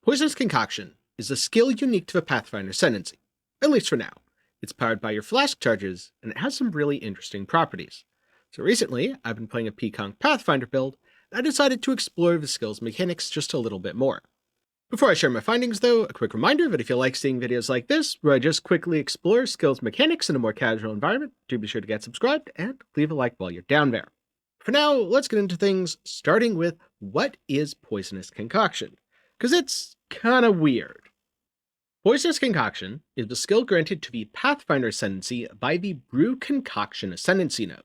Poisonous Concoction is a skill unique to the Pathfinder Ascendancy, at least for now. It's powered by your Flask charges, and it has some really interesting properties. So recently, I've been playing a P-Conk Pathfinder build, and I decided to explore the skill's mechanics just a little bit more. Before I share my findings though, a quick reminder that if you like seeing videos like this, where I just quickly explore skills mechanics in a more casual environment, do be sure to get subscribed and leave a like while you're down there. For now, let's get into things, starting with what is Poisonous Concoction? Because it's kinda weird. Poisonous Concoction is the skill granted to the Pathfinder Ascendancy by the Brew Concoction Ascendancy node.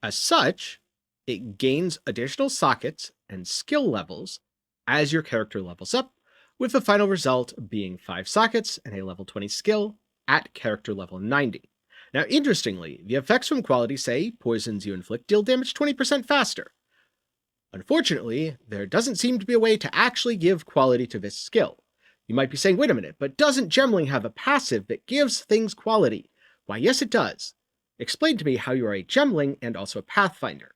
As such, it gains additional sockets and skill levels as your character levels up, with the final result being 5 sockets and a level 20 skill at character level 90. Now interestingly, the effects from quality say poisons you inflict deal damage 20% faster. Unfortunately, there doesn't seem to be a way to actually give quality to this skill. You might be saying, wait a minute, but doesn't Gemling have a passive that gives things quality? Why yes it does. Explain to me how you are a Gemling and also a Pathfinder.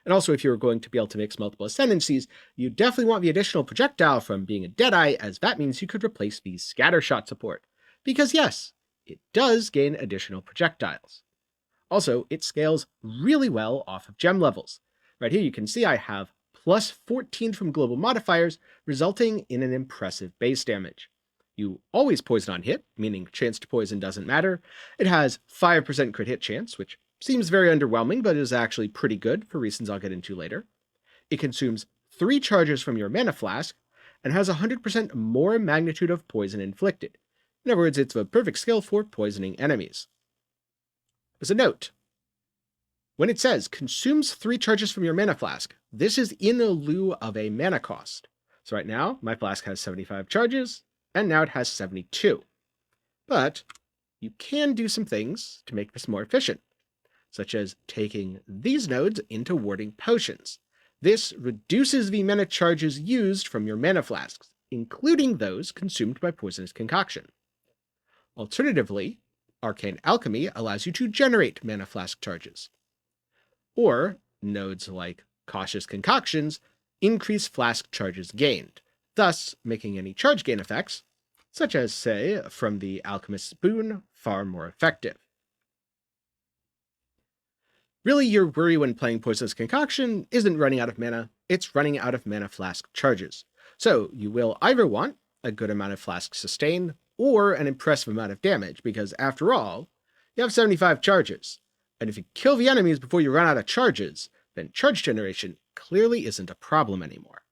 And also, if you're going to be able to mix multiple ascendancies, you definitely want the additional projectile from being a Deadeye, as that means you could replace the scattershot support. Because yes, it does gain additional projectiles. Also, it scales really well off of gem levels. Right here you can see I have plus 14 from global modifiers, resulting in an impressive base damage. You always poison on hit, meaning chance to poison doesn't matter. It has 5% crit hit chance, which seems very underwhelming, but is actually pretty good for reasons I'll get into later. It consumes 3 charges from your mana flask, and has 100% more magnitude of poison inflicted. In other words, it's a perfect skill for poisoning enemies. As a note, when it says consumes 3 charges from your mana flask, this is in lieu of a mana cost. So right now, my flask has 75 charges, and now it has 72. But you can do some things to make this more efficient, such as taking these nodes into warding potions. This reduces the mana charges used from your mana flasks, including those consumed by Poisonous Concoction. Alternatively, Arcane Alchemy allows you to generate mana flask charges. Or, nodes like Cautious Concoctions increase flask charges gained, thus making any charge gain effects, such as, say, from the Alchemist's Boon, far more effective. Really, your worry when playing Poisonous Concoction isn't running out of mana, it's running out of mana flask charges. So you will either want a good amount of flask sustain, or an impressive amount of damage, because after all, you have 75 charges. And if you kill the enemies before you run out of charges, then charge generation clearly isn't a problem anymore.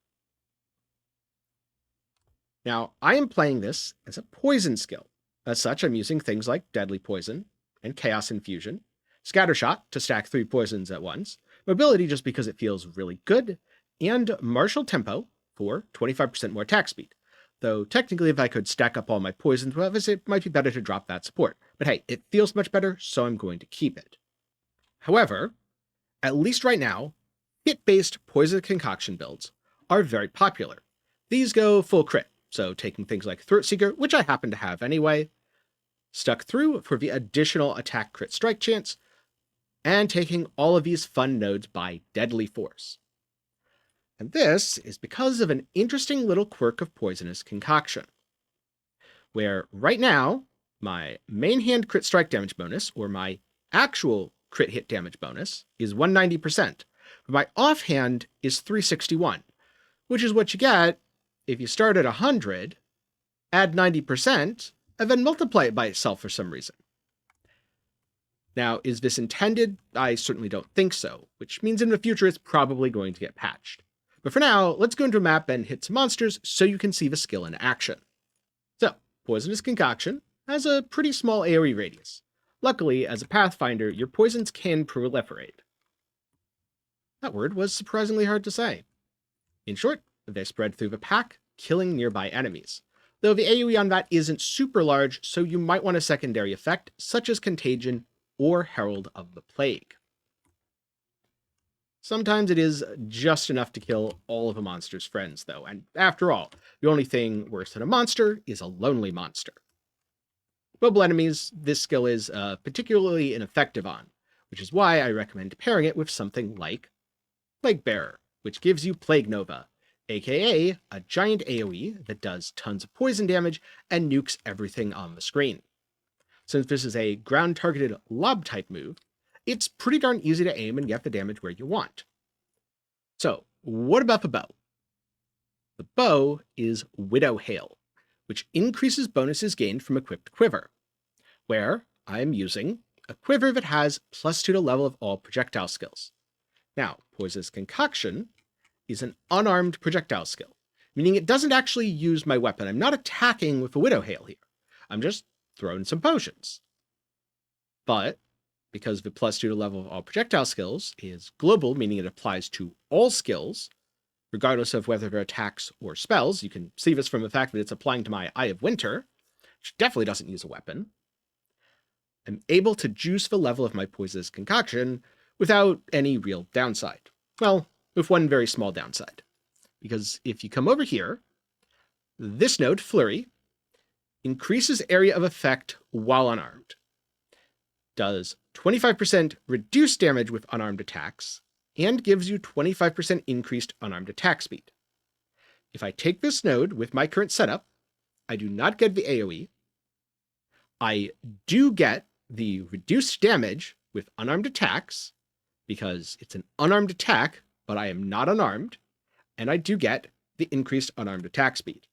Now, I am playing this as a poison skill. As such, I'm using things like Deadly Poison and Chaos Infusion, Scattershot to stack 3 poisons at once, Mobility just because it feels really good, and Martial Tempo for 25% more attack speed. Though technically if I could stack up all my poisons with this, it might be better to drop that support. But hey, it feels much better, so I'm going to keep it. However, at least right now, hit-based Poison Concoction builds are very popular. These go full crit, so taking things like Throatseeker, which I happen to have anyway, Stuck Through for the additional attack crit strike chance, and taking all of these fun nodes by Deadly Force. And this is because of an interesting little quirk of Poisonous Concoction, where right now, my main hand crit strike damage bonus, or my actual crit hit damage bonus, is 190%, but my offhand is 361, which is what you get if you start at 100, add 90%, and then multiply it by itself for some reason. Now, is this intended? I certainly don't think so, which means in the future it's probably going to get patched. But for now, let's go into a map and hit some monsters so you can see the skill in action. So, Poisonous Concoction has a pretty small AoE radius. Luckily, as a Pathfinder, your poisons can proliferate. That word was surprisingly hard to say. In short, they spread through the pack, killing nearby enemies. Though the AoE on that isn't super large, so you might want a secondary effect, such as Contagion or Herald of the Plague. Sometimes it is just enough to kill all of a monster's friends, though, and after all, the only thing worse than a monster is a lonely monster. Mobile enemies, this skill is particularly ineffective on, which is why I recommend pairing it with something like Plague Bearer, which gives you Plague Nova, aka a giant AoE that does tons of poison damage and nukes everything on the screen. Since this is a ground-targeted lob type move, it's pretty darn easy to aim and get the damage where you want. So, what about the bow? The bow is Widow Hail, which increases bonuses gained from equipped quiver, where I'm using a quiver that has +2 to level of all projectile skills. Now, Poisonous Concoction is an unarmed projectile skill, meaning it doesn't actually use my weapon. I'm not attacking with the Widow Hail here. I'm just throwing some potions. But because the +2 to level of all projectile skills is global, meaning it applies to all skills, regardless of whether they're attacks or spells, you can see this from the fact that it's applying to my Eye of Winter, which definitely doesn't use a weapon, I'm able to juice the level of my Poisonous Concoction without any real downside. Well, with one very small downside. Because if you come over here, this node, Flurry, increases area of effect while unarmed. Does 25% reduced damage with unarmed attacks, and gives you 25% increased unarmed attack speed. If I take this node with my current setup, I do not get the AoE. I do get the reduced damage with unarmed attacks, because it's an unarmed attack, but I am not unarmed, and I do get the increased unarmed attack speed.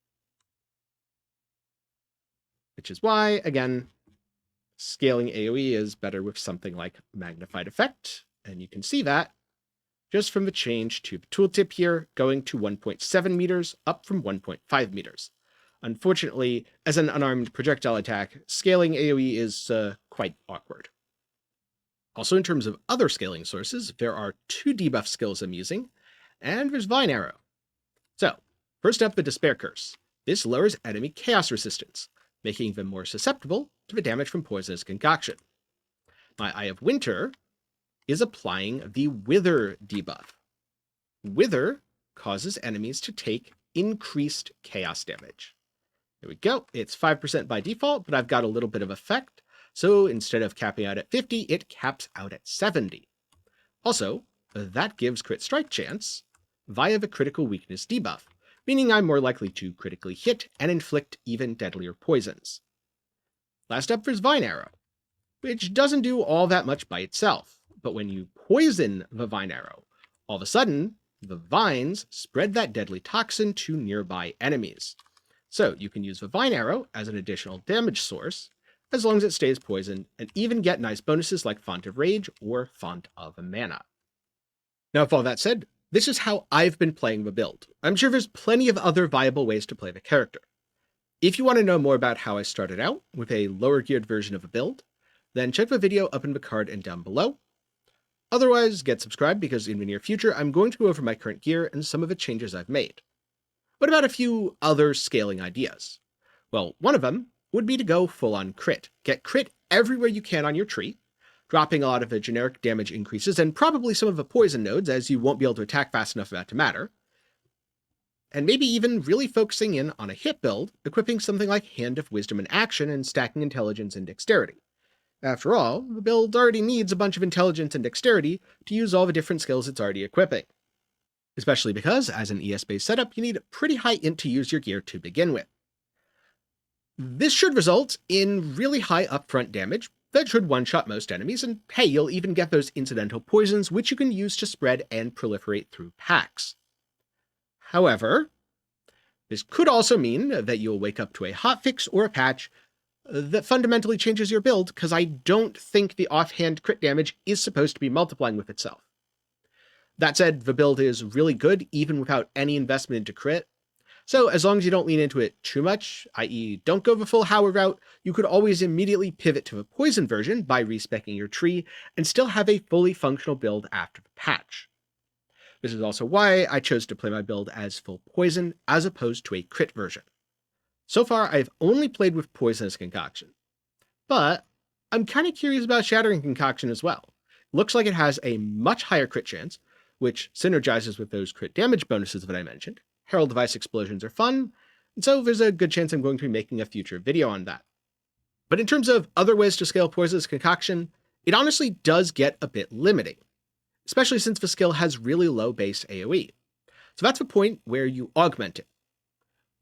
Which is why, again, scaling AoE is better with something like Magnified Effect, and you can see that just from the change to the tooltip here, going to 1.7 meters, up from 1.5 meters. Unfortunately, as an unarmed projectile attack, scaling AoE is quite awkward. Also, in terms of other scaling sources, there are 2 debuff skills I'm using, and there's Vine Arrow. So, first up, the Despair Curse. This lowers enemy chaos resistance, making them more susceptible to the damage from Poisonous Concoction. My Eye of Winter is applying the Wither debuff. Wither causes enemies to take increased chaos damage. There we go. It's 5% by default, but I've got a little bit of effect. So instead of capping out at 50, it caps out at 70. Also, that gives crit strike chance via the critical weakness debuff, meaning I'm more likely to critically hit and inflict even deadlier poisons. Last up, there's Vine Arrow, which doesn't do all that much by itself. But when you poison the Vine Arrow, all of a sudden, the vines spread that deadly toxin to nearby enemies. So you can use the Vine Arrow as an additional damage source, as long as it stays poisoned, and even get nice bonuses like Font of Rage or Font of Mana. Now, with all that said, this is how I've been playing the build. I'm sure there's plenty of other viable ways to play the character. If you want to know more about how I started out with a lower geared version of a build, then check the video up in the card and down below. Otherwise, get subscribed because in the near future, I'm going to go over my current gear and some of the changes I've made. What about a few other scaling ideas? Well, one of them would be to go full-on crit. Get crit everywhere you can on your tree, dropping a lot of the generic damage increases and probably some of the poison nodes, as you won't be able to attack fast enough for that to matter. And maybe even really focusing in on a hit build, equipping something like Hand of Wisdom and Action and stacking Intelligence and Dexterity. After all, the build already needs a bunch of intelligence and dexterity to use all the different skills it's already equipping. Especially because, as an ES-based setup, you need a pretty high int to use your gear to begin with. This should result in really high upfront damage that should one-shot most enemies, and hey, you'll even get those incidental poisons which you can use to spread and proliferate through packs. However, this could also mean that you'll wake up to a hotfix or a patch that fundamentally changes your build, because I don't think the offhand crit damage is supposed to be multiplying with itself. That said, the build is really good even without any investment into crit, so as long as you don't lean into it too much, i.e. don't go the full Howard route, you could always immediately pivot to the poison version by respeccing your tree and still have a fully functional build after the patch. This is also why I chose to play my build as full poison as opposed to a crit version. So far, I've only played with Poisonous Concoction, but I'm kind of curious about Shattering Concoction as well. Looks like it has a much higher crit chance, which synergizes with those crit damage bonuses that I mentioned. Herald Device explosions are fun, and so there's a good chance I'm going to be making a future video on that. But in terms of other ways to scale Poisonous Concoction, it honestly does get a bit limiting, especially since the skill has really low base AoE. So that's a point where you augment it.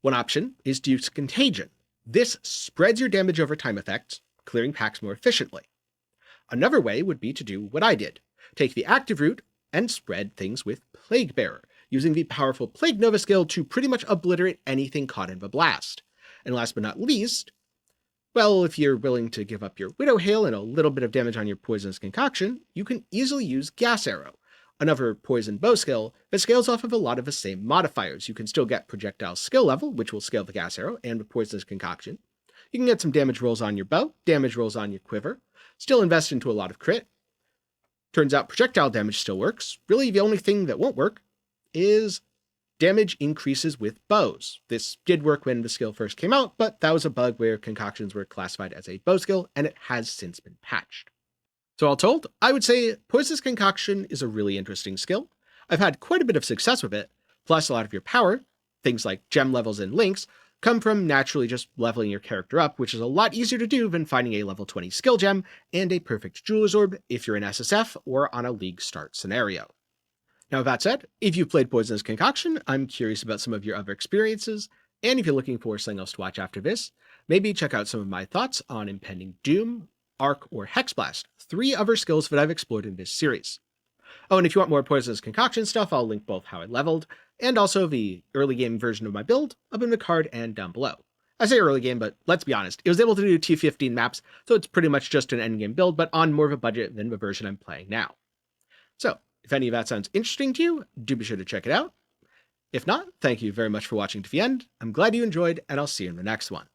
One option is to use Contagion. This spreads your damage over time effects, clearing packs more efficiently. Another way would be to do what I did. Take the active route and spread things with Plague Bearer, using the powerful Plague Nova skill to pretty much obliterate anything caught in the blast. And last but not least, well, if you're willing to give up your Widow Hail and a little bit of damage on your Poisonous Concoction, you can easily use Gas Arrow, another poison bow skill that scales off of a lot of the same modifiers. You can still get projectile skill level, which will scale the Gas Arrow and the Poisonous Concoction. You can get some damage rolls on your bow, damage rolls on your quiver, still invest into a lot of crit. Turns out projectile damage still works. Really, the only thing that won't work is damage increases with bows. This did work when the skill first came out, but that was a bug where concoctions were classified as a bow skill, and it has since been patched. So all told, I would say Poisonous Concoction is a really interesting skill. I've had quite a bit of success with it, plus a lot of your power, things like gem levels and links, come from naturally just leveling your character up, which is a lot easier to do than finding a level 20 skill gem and a perfect Jeweler's Orb if you're in SSF or on a league start scenario. Now, with that said, if you've played Poisonous Concoction, I'm curious about some of your other experiences, and if you're looking for something else to watch after this, maybe check out some of my thoughts on Impending Doom, Arc, or Hexblast, 3 other skills that I've explored in this series. Oh, and if you want more Poisonous Concoction stuff, I'll link both how I leveled, and also the early game version of my build up in the card and down below. I say early game, but let's be honest, it was able to do T15 maps, so it's pretty much just an endgame build, but on more of a budget than the version I'm playing now. So, if any of that sounds interesting to you, do be sure to check it out. If not, thank you very much for watching to the end. I'm glad you enjoyed, and I'll see you in the next one.